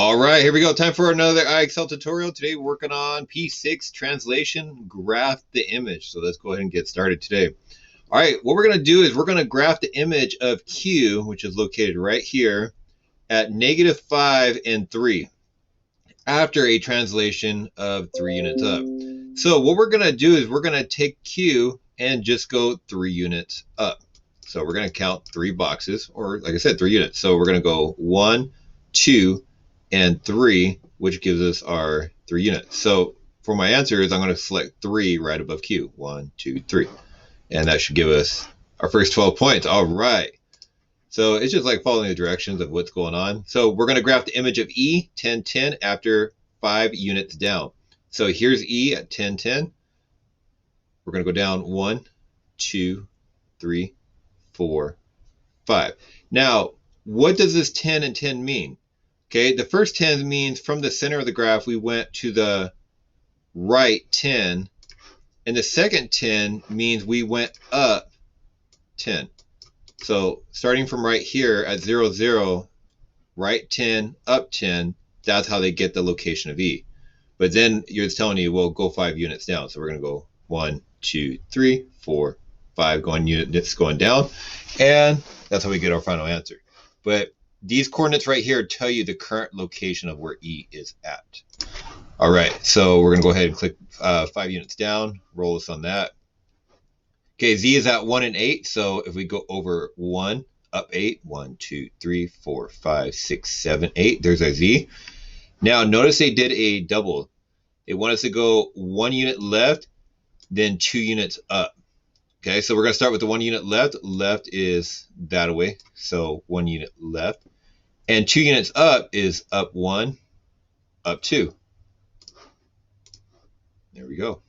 All right, here we go. Time for another IXL tutorial. Today we're working on P6 translation, graph the image. So let's go ahead and get started today. All right, what we're going to do is we're going to graph the image of Q, which is located right here, at -5 and 3 after a translation of 3 units up. So what we're going to do is we're going to take Q and just go 3 units up. So we're going to count 3 boxes, or like I said, 3 units. So we're going to go 1, 2, and 3, which gives us our 3 units. So for my answers, I'm going to select 3 right above Q. 1, 2, 3. And that should give us our first 12 points. All right. So it's just like following the directions of what's going on. So we're going to graph the image of E, 10, 10, after 5 units down. So here's E at 10, 10. We're going to go down 1, 2, 3, 4, 5. Now, what does this 10 and 10 mean? Okay, the first 10 means from the center of the graph, we went to the right 10. And the second 10 means we went up 10. So starting from right here at 0, 0, right 10, up 10, that's how they get the location of E. But then you're telling you, well, go 5 units down. So we're going to go 1, 2, 3, 4, 5 going units going down. And that's how we get our final answer. But these coordinates right here tell you the current location of where E is at. All right, so we're going to go ahead and click 5 units down, roll this on that. Okay, Z is at 1 and 8, so if we go over 1, up 8, 1, 2, 3, 4, 5, 6, 7, 8, there's our Z. Now, notice they did a double. They want us to go 1 unit left, then 2 units up. Okay, so we're going to start with the 1 unit left. Left is that away, so 1 unit left. And 2 units up is up 1, up 2. There we go.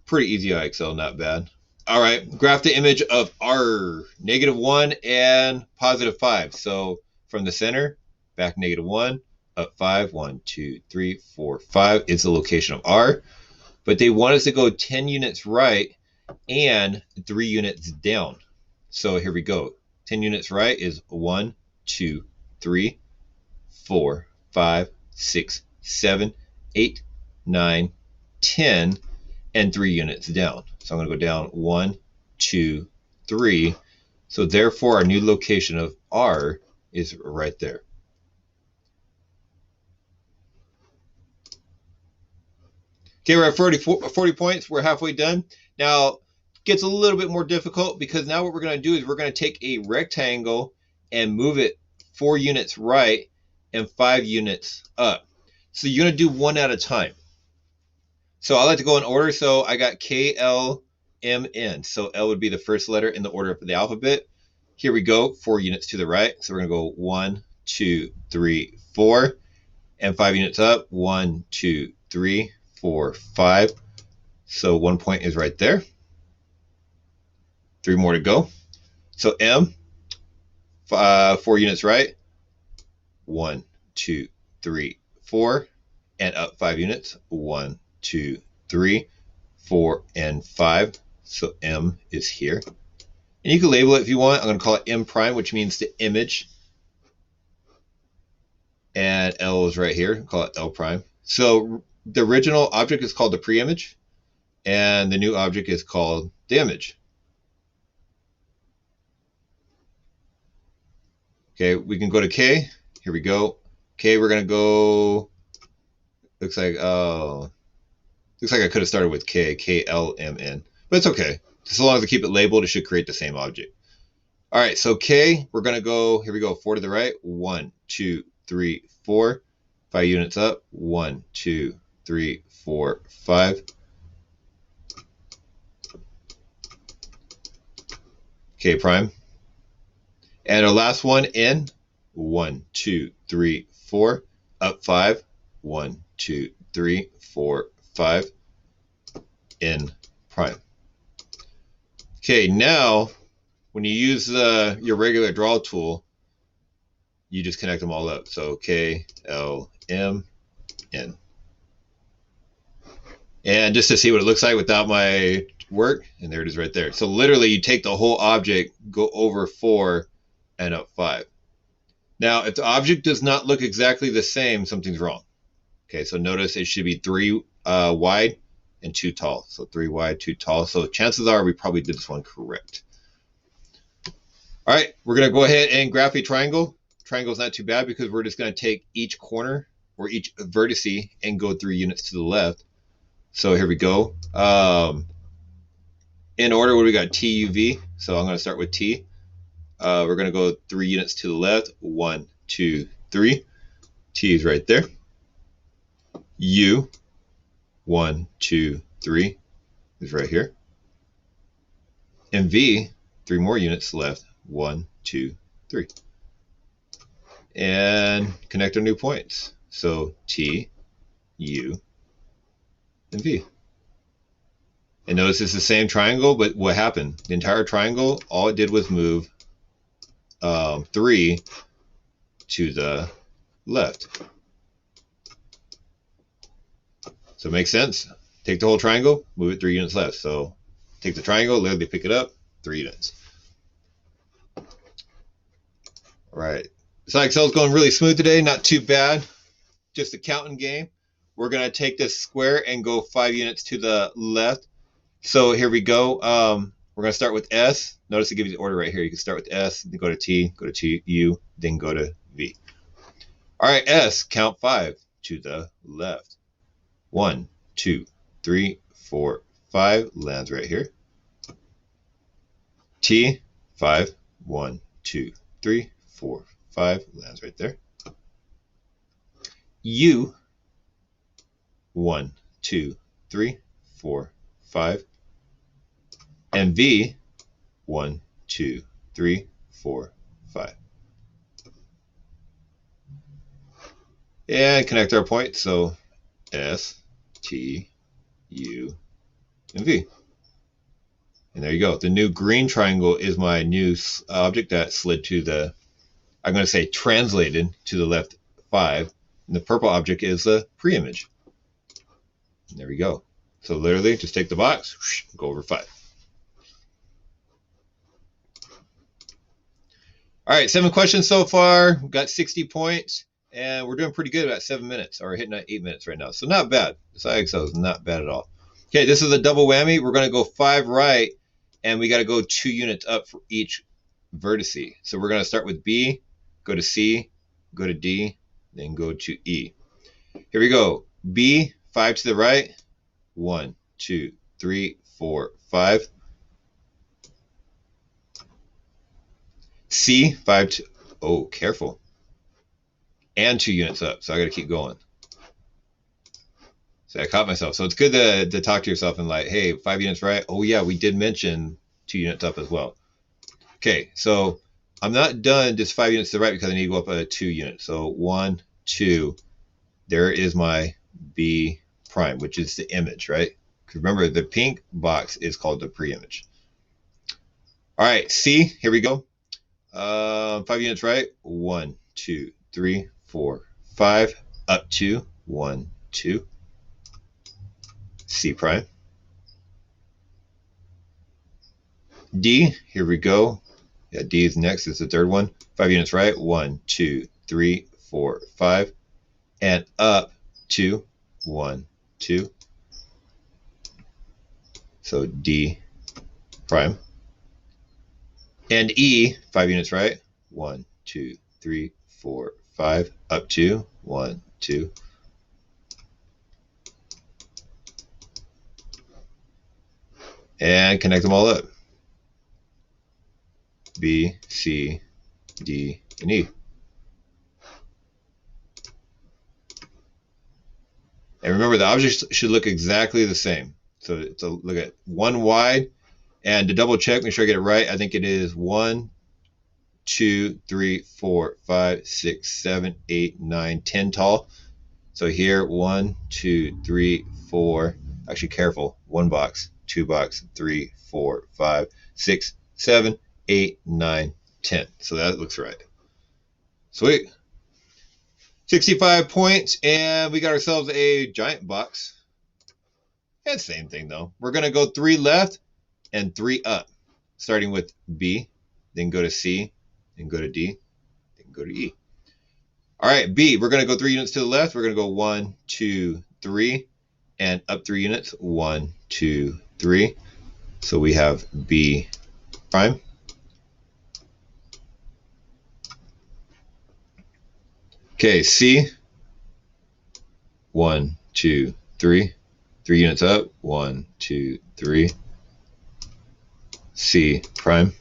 Pretty easy IXL, not bad. All right, graph the image of R, -1 and +5. So from the center, back -1, up 5, 1, 2, 3, 4, 5 is the location of R. But they want us to go 10 units right and 3 units down. So here we go. 10 units right is 1, 2, 3, 4, 5, 6, 7, 8, 9, 10, and 3 units down. So I'm going to go down 1, 2, 3. So therefore, our new location of R is right there. Okay, we're at 40 points. We're halfway done. Now, it gets a little bit more difficult because now what we're going to do is we're going to take a rectangle and move it 4 units right and 5 units up. So you're going to do one at a time. So I like to go in order. So I got K, L, M, N. So L would be the first letter in the order of the alphabet. Here we go, 4 units to the right. So we're going to go 1, 2, 3, 4, and 5 units up. 1, 2, 3, 4, 5. So 1 point is right there. 3 more to go. So M, 4 units right. 1, 2, 3, 4, and up 5 units. 1, 2, 3, 4, and 5. So M is here. And you can label it if you want. I'm going to call it M prime, which means the image. And L is right here. Call it L prime. So the original object is called the pre-image, and the new object is called the image. Okay, we can go to K. Here we go. K, we're going to go, looks like I could have started with K, K-L-M-N, but it's okay. As long as I keep it labeled, it should create the same object. All right, so K, we're going to go, here we go, 4 to the right. 1, 2, 3, 4. 5 units up. 1, 2, 3, 4, 5. K prime. And our last one, N. 1, 2, 3, 4. Up 5. 1, 2, 3, 4, 5. N prime. Okay, now when you use your regular draw tool, you just connect them all up. So K, L, M, N. And just to see what it looks like without my work, and there it is right there. So literally you take the whole object, go over 4 and up 5. Now, if the object does not look exactly the same, something's wrong. Okay, so notice it should be 3 wide and 2 tall. So 3 wide, 2 tall. So chances are we probably did this one correct. All right, we're going to go ahead and graph a triangle. Triangle is not too bad because we're just going to take each corner or each vertice and go 3 units to the left. So here we go. In order, what do we got? T, U, V. So I'm going to start with T. We're going to go 3 units to the left. 1, 2, 3. T is right there. U, 1, 2, 3 is right here. And V, 3 more units left. 1, 2, 3. And connect our new points. So T, U, and V. And notice it's the same triangle, but what happened? The entire triangle, all it did was move 3 to the left. So it makes sense. Take the whole triangle, move it 3 units left. So take the triangle, literally pick it up, 3 units. All right. So IXL is going really smooth today, not too bad. Just a counting game. We're going to take this square and go 5 units to the left. So here we go. We're going to start with S. Notice it gives you the order right here. You can start with S, then go to T, go to U, then go to V. All right, S, count 5 to the left. 1, 2, 3, 4, 5 lands right here. T, 5, 1, 2, 3, 4, 5 lands right there. U, 1, 2, 3, 4, 5. And V, 1, 2, 3, 4, 5. And connect our points. So S, T, U, and V. And there you go. The new green triangle is my new object that slid to the, I'm going to say translated to the left 5. And the purple object is the pre-image. There we go. So literally just take the box, go over 5. All right, 7 questions so far. We've got 60 points, and we're doing pretty good about 7 minutes, or hitting at 8 minutes right now. So not bad. This IXL is not bad at all. Okay, this is a double whammy. We're going to go 5 right, and we got to go 2 units up for each vertice. So we're going to start with B, go to C, go to D, then go to E. Here we go. B, 5 to the right. 1, 2, 3, 4, 5. C, 5 to, oh, careful. And 2 units up, so I got to keep going. So I caught myself. So it's good to talk to yourself and like, hey, 5 units right. Oh yeah, we did mention 2 units up as well. Okay, so I'm not done just 5 units to the right because I need to go up 2 units. So 1, 2. There is my B prime, which is the image, right? Because remember, the pink box is called the pre-image. All right, C, here we go. 5 units right. 1, 2, 3, 4, 5. Up 2. 1, 2. C prime. D, here we go. Yeah, D is next. It's the third one. 5 units right. 1, 2, 3, 4, 5. And up 2. 1, 2. So D prime. And E, 5 units right. 1, 2, 3, 4, 5. Up 2. 1, 2. And connect them all up. B, C, D, and E. And remember, the objects should look exactly the same. So look at 1 wide. And to double check, make sure I get it right, I think it is 1, 2, 3, 4, 5, 6, 7, 8, 9, 10 tall. So here, 1, 2, 3, 4. Actually, careful. 1 box, 2 box, 3, 4, 5, 6, 7, 8, 9, 10. So that looks right. Sweet. 65 points, and we got ourselves a giant box. And same thing though. We're gonna go 3 left and 3 up, starting with B, then go to C, then go to D, then go to E. All right, B, we're going to go 3 units to the left. We're going to go 1, 2, 3, and up 3 units. 1, 2, 3. So we have B prime. Okay, C, 1, 2, 3. 3 units up. 1, 2, 3. C prime.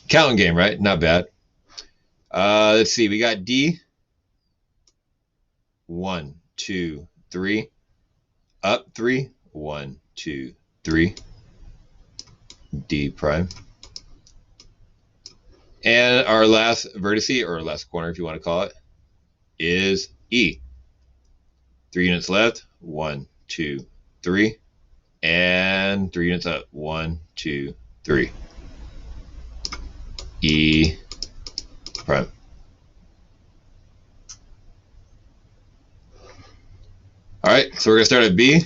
Counting game, right? Not bad. Let's see. We got D. 1, 2, 3. Up 3. 1, 2, 3. D prime. And our last vertice, or last corner if you want to call it, is E. 3 units left. 1, 2, 3. And 3 units up. 1, 2, 3. E prime. All right, so we're going to start at B,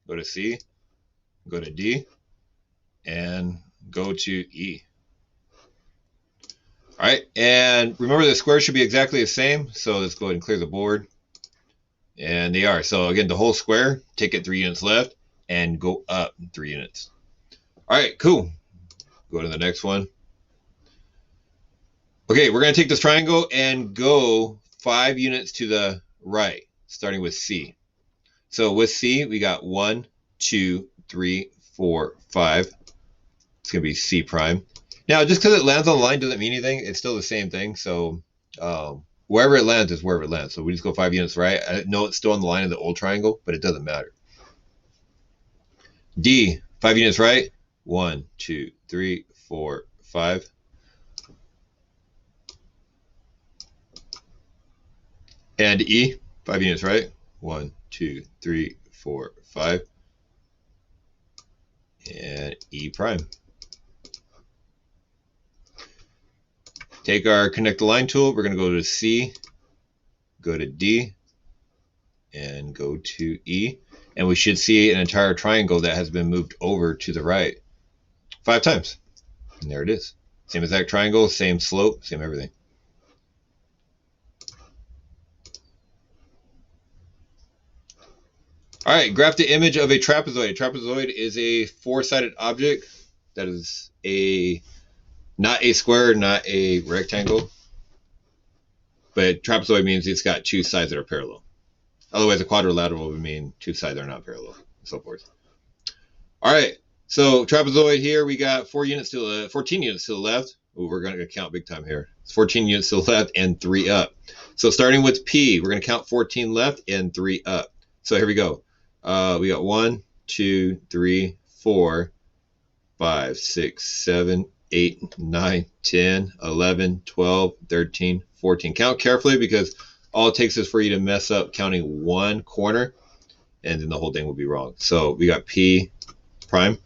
go to C, go to D, and go to E. All right, and remember the squares should be exactly the same, so let's go ahead and clear the board. And they are. So again, the whole square, take it 3 units left, and go up 3 units. All right, cool. Go to the next one. Okay, we're going to take this triangle and go 5 units to the right, starting with C. So with C, we got 1, 2, 3, 4, 5. It's going to be C prime. Now, just because it lands on the line doesn't mean anything. It's still the same thing. So wherever it lands is wherever it lands. So we just go 5 units right. I know it's still on the line of the old triangle, but it doesn't matter. D, 5 units right. 1, 2, 3, 4, 5. And E, 5 units right. 1, 2, 3, 4, 5. And E prime. Take our connect the line tool. We're going to go to C, go to D, and go to E. And we should see an entire triangle that has been moved over to the right 5 times. And there it is. Same exact triangle, same slope, same everything. All right, graph the image of a trapezoid. A trapezoid is a 4-sided object that is not a square, not a rectangle, but trapezoid means it's got 2 sides that are parallel. Otherwise, a quadrilateral would mean 2 sides are not parallel, and so forth. All right, so trapezoid here, we got 14 units to the left. Ooh, we're going to count big time here. It's 14 units to the left and 3 up. So starting with P, we're going to count 14 left and 3 up. So here we go. We got 1, 2, 3, 4, 5, 6, 7, 8, 9, 10, 11, 12, 13, 14. Count carefully because all it takes is for you to mess up counting 1 corner and then the whole thing will be wrong. So we got P prime.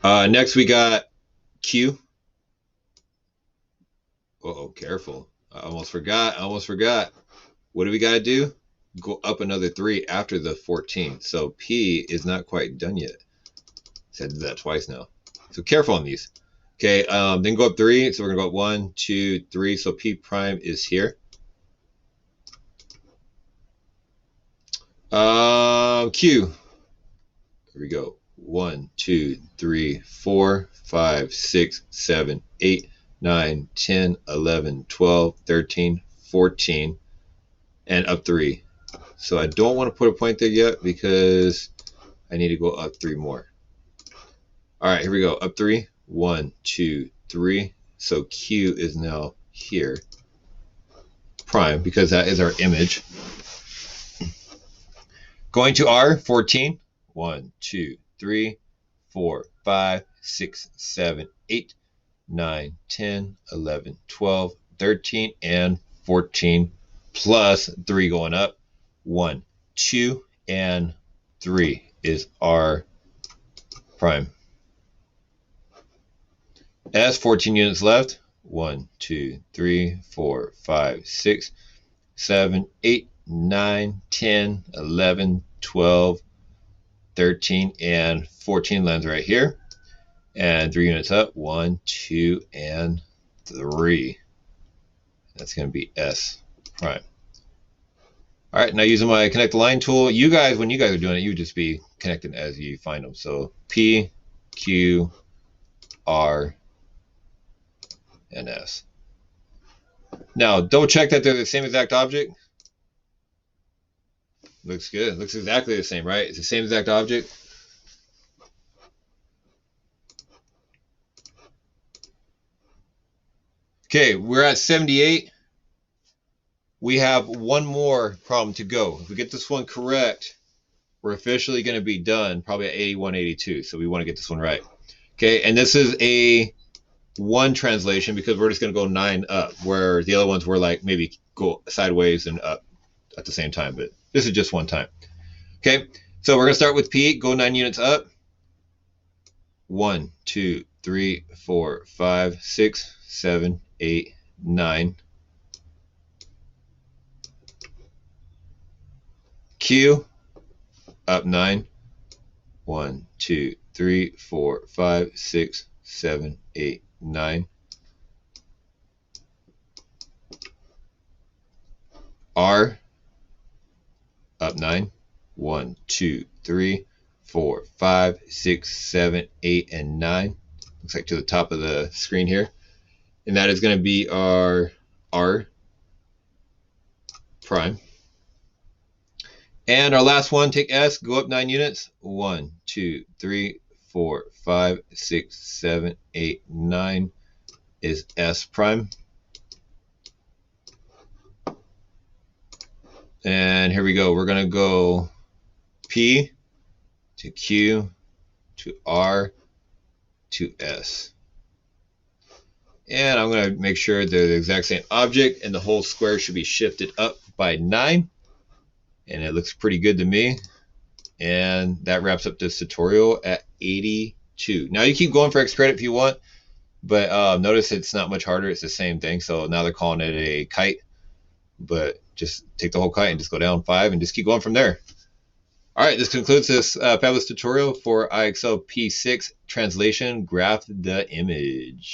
Next we got Q. Uh-oh, careful. I almost forgot. What do we got to do? Go up another 3 after the 14. So P is not quite done yet. So I did that twice now. So careful on these. Okay, then go up 3. So we're going to go up 1, 2, 3. So P prime is here. Q. Here we go. 1, 2, 3, 4, 5, 6, 7, 8, 9, 10, 11, 12, 13, 14, and up 3. So I don't want to put a point there yet because I need to go up 3 more. All right, here we go. Up 3. 1, 2, 3. So Q is now here. Prime, because that is our image. Going to R, 14. 1, 2, 3, 4, 5, 6, 7, 8, 9, 10, 11, 12, 13, and 14. Plus 3 going up. 1, 2, and 3 is R prime. S, 14 units left. 1, 2, 3, 4, 5, 6, 7, 8, 9, 10, 11, 12, 13, and 14 lands right here. And 3 units up. 1, 2, and 3. That's going to be S prime. All right, now using my connect line tool, you guys, when you guys are doing it, you would just be connecting as you find them. So P, Q, R, and S. Now, double check that they're the same exact object. Looks good. Looks exactly the same, right? It's the same exact object. Okay, we're at 78. We have one more problem to go. If we get this one correct, we're officially going to be done probably at 81, 82. So we want to get this one right. Okay, and this is a 1 translation because we're just going to go 9 up, where the other ones were like maybe go sideways and up at the same time, but this is just one time. Okay, so we're going to start with P, go 9 units up. 1, 2, 3, 4, 5, 6, 7, 8, 9. Q, up 9. 1, 2, 3, 4, 5, 6, 7, 8, 9. R, up 9. 1, 2, 3, 4, 5, 6, 7, 8, and 9. Looks like to the top of the screen here. And that is going to be our R prime. And our last one, take S, go up 9 units. 1, 2, 3, 4, 5, 6, 7, 8, 9 is S prime. And here we go. We're going to go P to Q to R to S. And I'm going to make sure they're the exact same object, and the whole square should be shifted up by 9. And it looks pretty good to me. And that wraps up this tutorial at 82. Now you keep going for X credit if you want, but notice it's not much harder. It's the same thing. So now they're calling it a kite, but just take the whole kite and just go down 5 and just keep going from there. All right, this concludes this fabulous tutorial for IXL P.6 translation, graph the image.